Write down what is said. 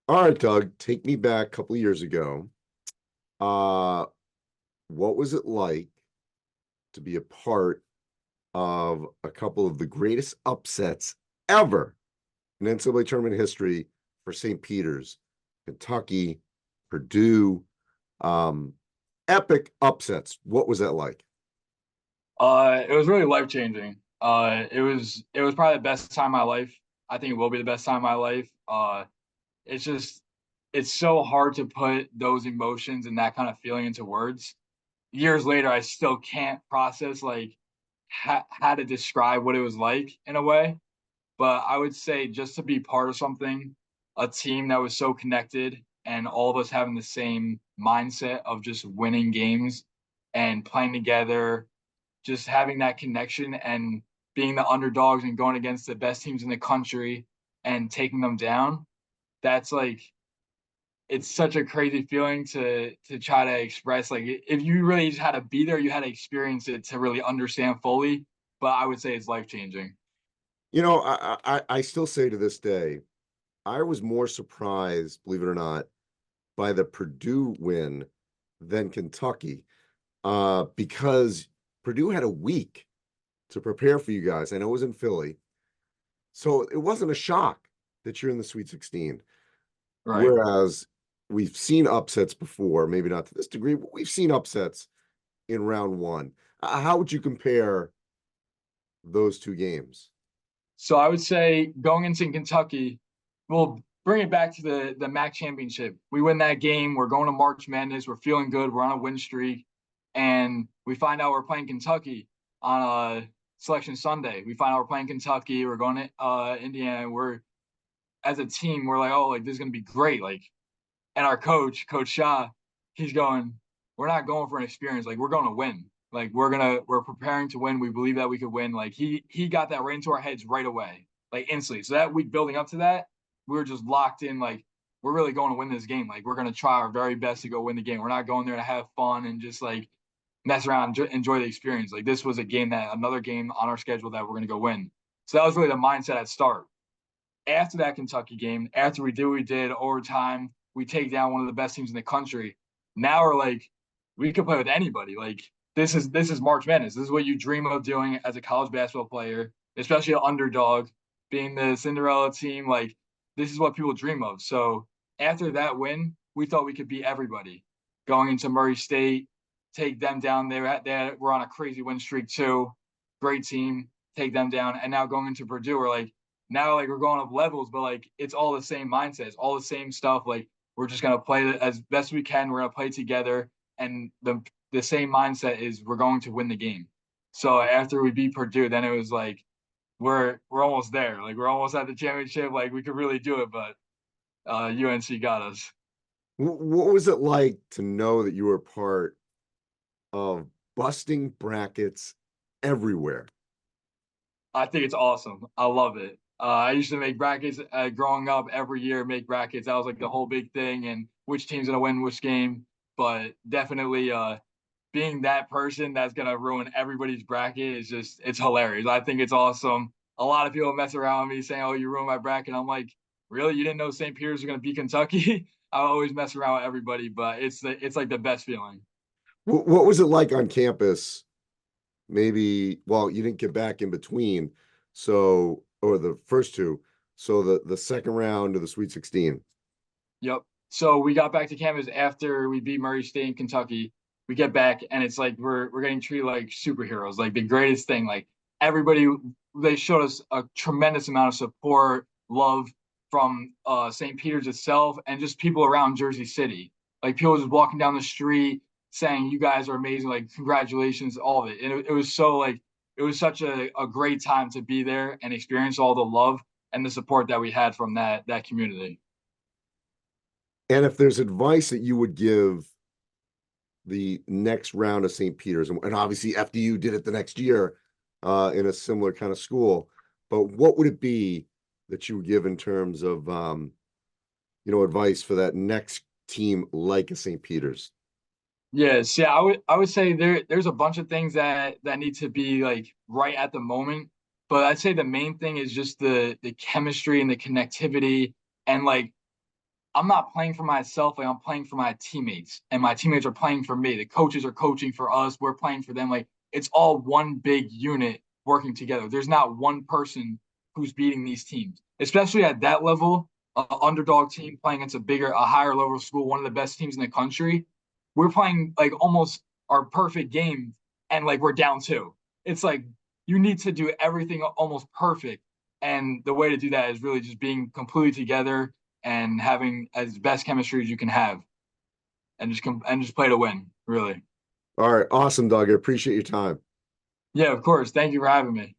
All right, Doug, take me back a couple of years ago. Uh, what was it like to be a part of a couple of the greatest upsets ever in NCAA tournament history for St. Peter's, Kentucky, Purdue, um, epic upsets? What was that like? It was really life changing. It was probably the best time of my life. I think it will be the best time of my life. It's just it's so hard to put those emotions and that kind of feeling into words. Years later, I still can't process like how to describe what it was like in a way. But I would say just to be part of something, a team that was so connected and all of us having the same mindset of just winning games and playing together, just having that connection and being the underdogs and going against the best teams in the country and taking them down. That's like it's such a crazy feeling to try to express. Like if you really just had to be there, you had to experience it to really understand fully. But I would say it's life changing. I still say to this day, I was more surprised, believe it or not, by the Purdue win than Kentucky, because Purdue had a week to prepare for you guys. I know it was in Philly, so it wasn't a shock that you're in the Sweet 16. Right. Whereas we've seen upsets before, maybe not to this degree, but we've seen upsets in round one. How would you compare those two games? So I would say going into Kentucky, we'll bring it back to the MAC championship. We win that game. We're going to March Madness. We're feeling good. We're on a win streak, and we find out we're playing Kentucky on a selection Sunday. We find out we're playing Kentucky. We're going to Indiana. We're as a team, we're like, oh, like this is gonna be great. Like, and our coach, Coach Shaw, he's going, we're not going for an experience. Like, we're going to win. Like, we're preparing to win. We believe that we could win. Like, he got that right into our heads right away, like instantly. So that week building up to that, we were just locked in. Like, we're really going to win this game. Like, we're gonna try our very best to go win the game. We're not going there to have fun and just like mess around, enjoy the experience. Like, this was a game that another game on our schedule that we're gonna go win. So that was really the mindset at start. After that Kentucky game, after we did what we did overtime, we take down one of the best teams in the country. Now we're like, we could play with anybody. Like this is March Madness. This is what you dream of doing as a college basketball player, especially an underdog, being the Cinderella team. Like this is what people dream of. So after that win, we thought we could beat everybody. Going into Murray State, take them down. We're on a crazy win streak too. Great team, take them down. And now going into Purdue, we're like, now like we're going up levels, but like it's all the same mindset, it's all the same stuff. Like we're just gonna play as best we can. We're gonna play together, and the same mindset is we're going to win the game. So after we beat Purdue, then it was like we're almost there. Like we're almost at the championship. Like we could really do it, but UNC got us. What was it like to know that you were part of busting brackets everywhere? I think it's awesome. I love it. I used to make brackets growing up every year. Make brackets. That was like the whole big thing, and which team's gonna win which game. But definitely, being that person that's gonna ruin everybody's bracket is just it's hilarious. I think it's awesome. A lot of people mess around with me saying, "Oh, you ruined my bracket." I'm like, really? You didn't know St. Peter's was gonna beat Kentucky? I always mess around with everybody, but it's like the best feeling. What was it like on campus? Maybe, well, you didn't get back in between, so or the first two, so the second round of the Sweet 16. Yep. So we got back to campus after we beat Murray State in Kentucky. We get back and it's like we're getting treated like superheroes, like the greatest thing. Like everybody, they showed us a tremendous amount of support, love from St. Peter's itself, and just people around Jersey City. Like people just walking down the street saying, "You guys are amazing! Like congratulations, all of it." And it was so like it was such a great time to be there and experience all the love and the support that we had from that community. And if there's advice that you would give the next round of St. Peter's, and obviously FDU did it the next year in a similar kind of school, but what would it be that you would give in terms of advice for that next team like a St. Peter's? Yes, yeah, I would say there's a bunch of things that need to be like right at the moment, but I'd say the main thing is just the chemistry and the connectivity and like I'm not playing for myself. Like I'm playing for my teammates, and my teammates are playing for me. The coaches are coaching for us. We're playing for them. Like it's all one big unit working together. There's not one person who's beating these teams, especially at that level. Underdog team playing against a higher level school, one of the best teams in the country. We're playing like almost our perfect game, and like we're down two. It's like you need to do everything almost perfect, and the way to do that is really just being completely together and having as best chemistry as you can have, and just play to win. Really. All right, awesome, Doug. I appreciate your time. Yeah, of course. Thank you for having me.